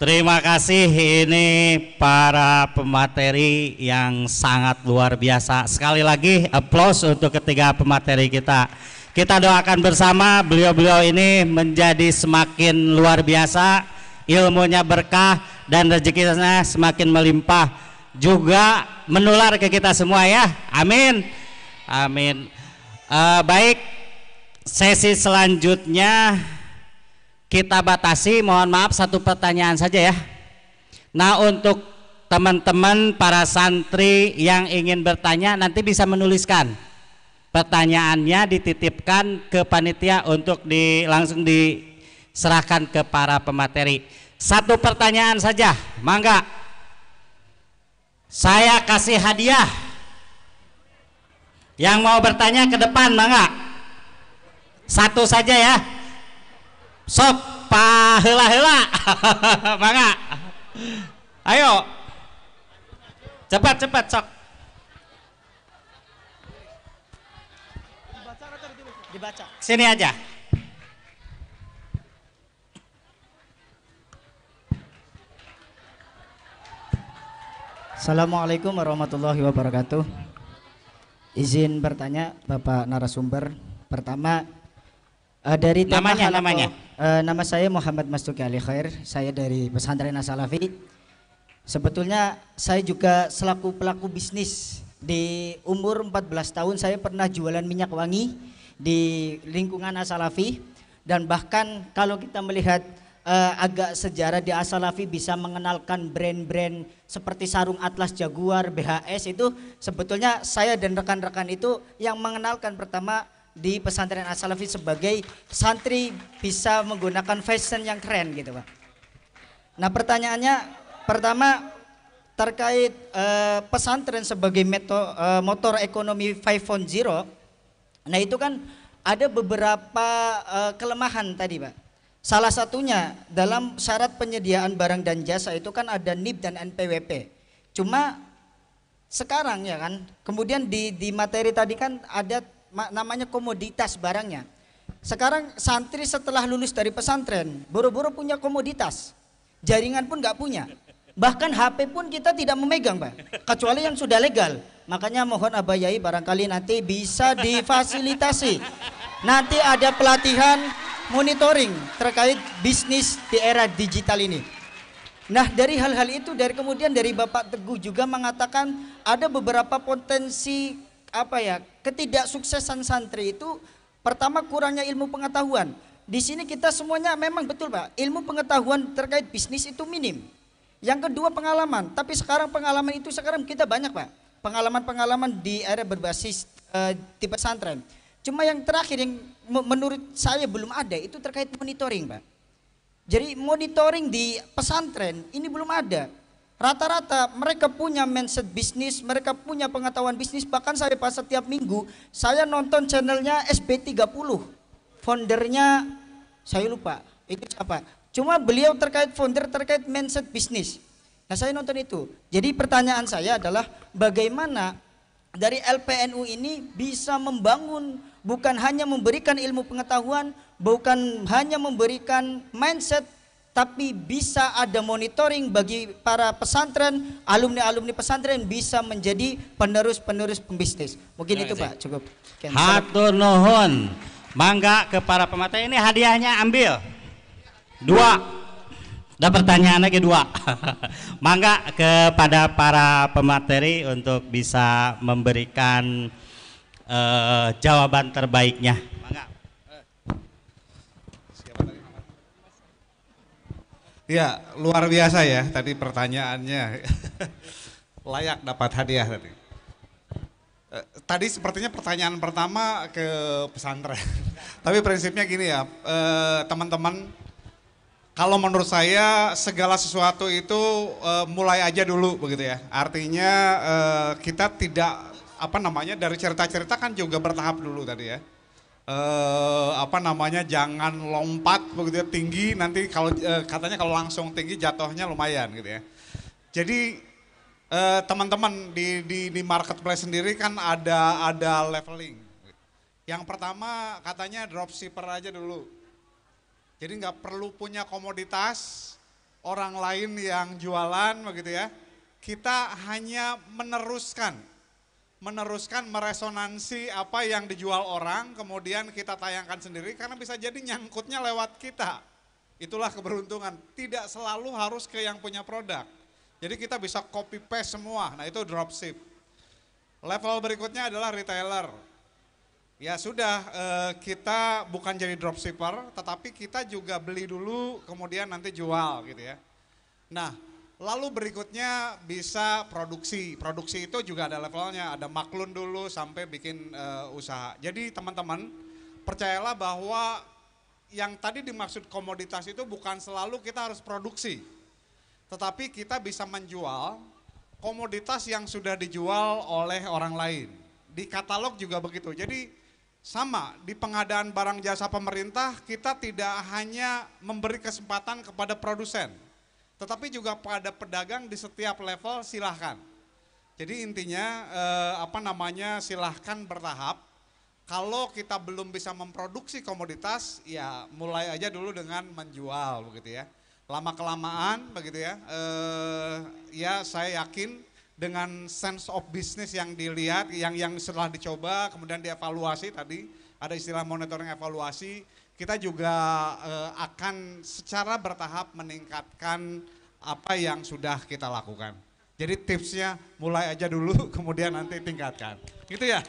Terima kasih ini para pemateri yang sangat luar biasa. Sekali lagi aplaus untuk ketiga pemateri kita. Kita doakan bersama beliau-beliau ini menjadi semakin luar biasa, ilmunya berkah dan rezekinya semakin melimpah, juga menular ke kita semua ya. Amin. Amin. Baik, sesi selanjutnya kita batasi, mohon maaf satu pertanyaan saja ya. Nah, untuk teman-teman para santri yang ingin bertanya nanti bisa menuliskan pertanyaannya, dititipkan ke panitia untuk langsung diserahkan ke para pemateri. Satu pertanyaan saja, mangga. Saya kasih hadiah. Yang mau bertanya ke depan, mangga. Satu saja ya. Sok pahela-hela. Mangga. Ayo. Cepat sok. Dibaca. Sini aja. Assalamualaikum warahmatullahi wabarakatuh. Izin bertanya Bapak narasumber. Pertama, dari tema namanya. Nama saya Muhammad Mastuki Ali Khair. Saya dari Pesantren As-Salafi. Sebetulnya saya juga selaku pelaku bisnis. Di umur 14 tahun saya pernah jualan minyak wangi di lingkungan As-Salafi. Dan bahkan kalau kita melihat agak sejarah di As-Salafi bisa mengenalkan brand-brand seperti sarung Atlas Jaguar, BHS, itu sebetulnya saya dan rekan-rekan itu yang mengenalkan pertama di pesantren As-Salafi sebagai santri bisa menggunakan fashion yang keren gitu Pak. Nah, pertanyaannya pertama terkait pesantren sebagai motor ekonomi 5.0. Nah, itu kan ada beberapa kelemahan tadi Pak. Salah satunya dalam syarat penyediaan barang dan jasa itu kan ada NIB dan NPWP. Cuma sekarang ya kan, kemudian di materi tadi kan ada namanya komoditas barangnya. Sekarang santri setelah lulus dari pesantren buru-buru punya komoditas, jaringan pun nggak punya, bahkan HP pun kita tidak memegang Pak, kecuali yang sudah legal. Makanya mohon Abah Yai barangkali nanti bisa difasilitasi, nanti ada pelatihan monitoring terkait bisnis di era digital ini. Nah, dari hal-hal itu, kemudian dari Bapak Teguh juga mengatakan ada beberapa potensi ketidaksuksesan santri itu. Pertama, kurangnya ilmu pengetahuan. Di sini kita semuanya memang betul Pak, ilmu pengetahuan terkait bisnis itu minim. Yang kedua, pengalaman. Tapi sekarang pengalaman itu kita banyak Pak, pengalaman-pengalaman di era berbasis di pesantren. Cuma yang terakhir yang menurut saya belum ada itu terkait monitoring Pak. Jadi monitoring di pesantren ini belum ada. Rata-rata mereka punya mindset bisnis, mereka punya pengetahuan bisnis. Bahkan saya pas setiap minggu saya nonton channelnya SB30, foundernya saya lupa itu siapa. Cuma beliau founder terkait mindset bisnis. Nah, saya nonton itu. Jadi pertanyaan saya adalah bagaimana dari LPNU ini bisa membangun, bukan hanya memberikan ilmu pengetahuan, bukan hanya memberikan mindset, tapi bisa ada monitoring bagi para pesantren, alumni-alumni pesantren bisa menjadi penerus-penerus pembisnis. Mungkin itu Pak, cukup. Hatur nuhun. Mangga ke para pemateri, ini hadiahnya ambil. 2. Ada pertanyaan lagi 2. Mangga kepada para pemateri untuk bisa memberikan jawaban terbaiknya. Mangga. Ya, luar biasa ya tadi pertanyaannya. Layak dapat hadiah tadi. Tadi sepertinya pertanyaan pertama ke pesantren. Tapi prinsipnya gini ya, teman-teman, kalau menurut saya segala sesuatu itu mulai aja dulu begitu ya. Artinya kita tidak dari cerita-cerita kan juga bertahap dulu tadi ya. Jangan lompat begitu ya, tinggi, nanti kalau katanya kalau langsung tinggi jatuhnya lumayan gitu ya. Jadi teman-teman di marketplace sendiri kan ada leveling. Yang pertama katanya dropshipper aja dulu. Jadi nggak perlu punya komoditas, orang lain yang jualan begitu ya. Kita hanya meneruskan meresonansi apa yang dijual orang, kemudian kita tayangkan sendiri karena bisa jadi nyangkutnya lewat kita. Itulah keberuntungan, tidak selalu harus ke yang punya produk. Jadi kita bisa copy paste semua, nah itu dropship. Level berikutnya adalah retailer. Ya sudah, kita bukan jadi dropshipper, tetapi kita juga beli dulu, kemudian nanti jual gitu ya. Nah, lalu berikutnya bisa produksi. Produksi itu juga ada levelnya, ada maklun dulu sampai bikin usaha. Jadi teman-teman, percayalah bahwa yang tadi dimaksud komoditas itu bukan selalu kita harus produksi. Tetapi kita bisa menjual komoditas yang sudah dijual oleh orang lain. Di katalog juga begitu. Jadi sama, di pengadaan barang jasa pemerintah kita tidak hanya memberi kesempatan kepada produsen, tetapi juga pada pedagang di setiap level silahkan. Jadi intinya silahkan bertahap. Kalau kita belum bisa memproduksi komoditas, ya mulai aja dulu dengan menjual begitu ya. Lama kelamaan begitu ya, ya saya yakin dengan sense of business yang dilihat, yang setelah dicoba, kemudian dievaluasi tadi, ada istilah monitoring evaluasi, kita juga akan secara bertahap meningkatkan apa yang sudah kita lakukan. Jadi tipsnya mulai aja dulu, kemudian nanti tingkatkan. Gitu ya.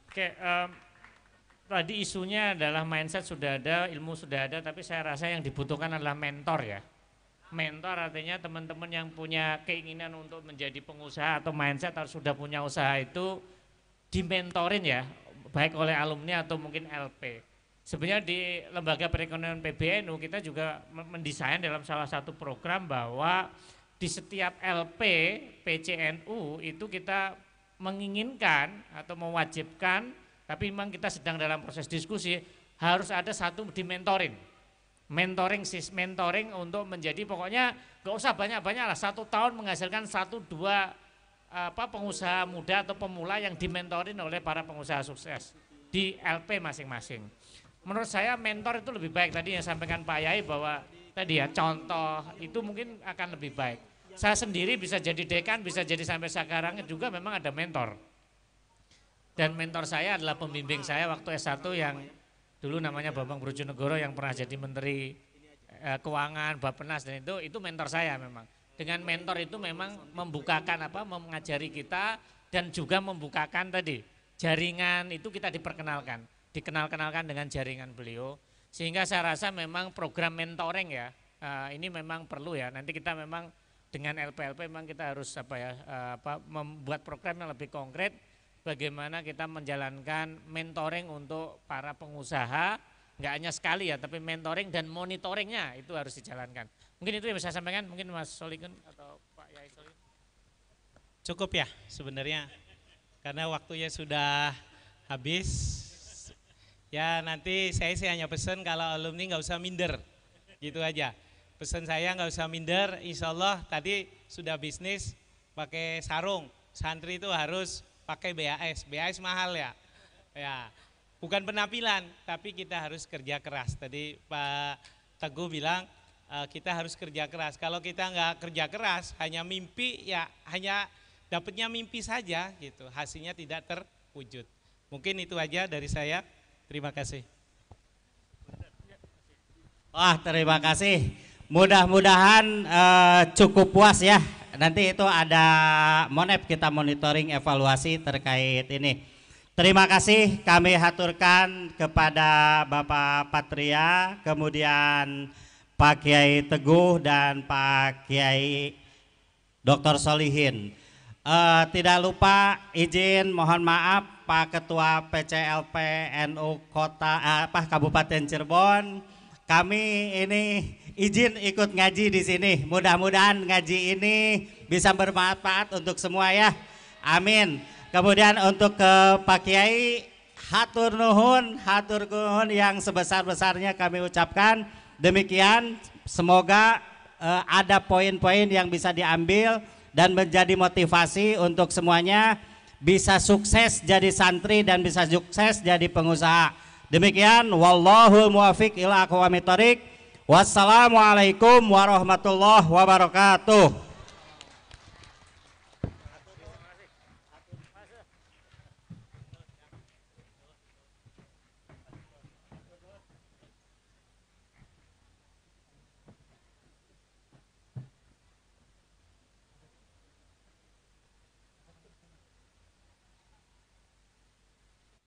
Oke, tadi isunya adalah mindset sudah ada, ilmu sudah ada, tapi saya rasa yang dibutuhkan adalah mentor ya. Mentor artinya teman-teman yang punya keinginan untuk menjadi pengusaha atau mindset atau sudah punya usaha itu dimentorin ya, baik oleh alumni atau mungkin LP. Sebenarnya di Lembaga Perekonomian PBNU kita juga mendesain dalam salah satu program bahwa di setiap LP PCNU itu kita menginginkan atau mewajibkan, tapi memang kita sedang dalam proses diskusi, harus ada satu dimentorin. Mentoring untuk menjadi pokoknya gak usah banyak-banyak lah, 1 tahun menghasilkan 1-2 pengusaha muda atau pemula yang dimentorin oleh para pengusaha sukses di LP masing-masing. Menurut saya mentor itu lebih baik, tadi yang sampaikan Pak Yai bahwa tadi ya contoh itu mungkin akan lebih baik. Saya sendiri bisa jadi dekan, bisa jadi sampai sekarang juga memang ada mentor. Dan mentor saya adalah pembimbing saya waktu S1 yang dulu namanya Bambang Brojonegoro yang pernah jadi Menteri Keuangan, Bappenas, dan itu mentor saya memang. Dengan mentor itu memang membukakan mengajari kita dan juga membukakan tadi jaringan itu kita dikenalkan dengan jaringan beliau. Sehingga saya rasa memang program mentoring ya, ini memang perlu ya. Nanti kita memang dengan LP-LP memang kita harus membuat program yang lebih konkret. Bagaimana kita menjalankan mentoring untuk para pengusaha, nggak hanya sekali ya, tapi mentoring dan monitoringnya itu harus dijalankan. Mungkin itu yang bisa saya sampaikan, mungkin Mas Solikun atau Pak Yai Solikun. Cukup ya sebenarnya, karena waktunya sudah habis. Ya nanti saya hanya pesan kalau alumni nggak usah minder, gitu aja. Pesan saya nggak usah minder, insya Allah tadi sudah bisnis pakai sarung, santri itu harus pakai BAS mahal ya. Ya, bukan penampilan, tapi kita harus kerja keras. Tadi Pak Teguh bilang kita harus kerja keras. Kalau kita nggak kerja keras, hanya mimpi ya, hanya dapatnya mimpi saja gitu. Hasilnya tidak terwujud. Mungkin itu aja dari saya. Terima kasih. Wah, terima kasih. Mudah-mudahan cukup puas ya. Nanti itu ada Monep, kita monitoring evaluasi terkait ini. Terima kasih kami haturkan kepada Bapak Patria, kemudian Pak Kiai Teguh dan Pak Kiai Dr. Solihin. Tidak lupa izin mohon maaf Pak Ketua PCLP NU Kota Kabupaten Cirebon. Kami ini izin ikut ngaji di sini. Mudah-mudahan ngaji ini bisa bermanfaat untuk semua ya. Amin. Kemudian untuk ke Pak Kiai, hatur nuhun yang sebesar-besarnya kami ucapkan. Demikian, semoga ada poin-poin yang bisa diambil dan menjadi motivasi untuk semuanya bisa sukses jadi santri dan bisa sukses jadi pengusaha. Demikian, wallahul muwafiq ila aqwamit thoriq. Wassalamualaikum warahmatullahi wabarakatuh.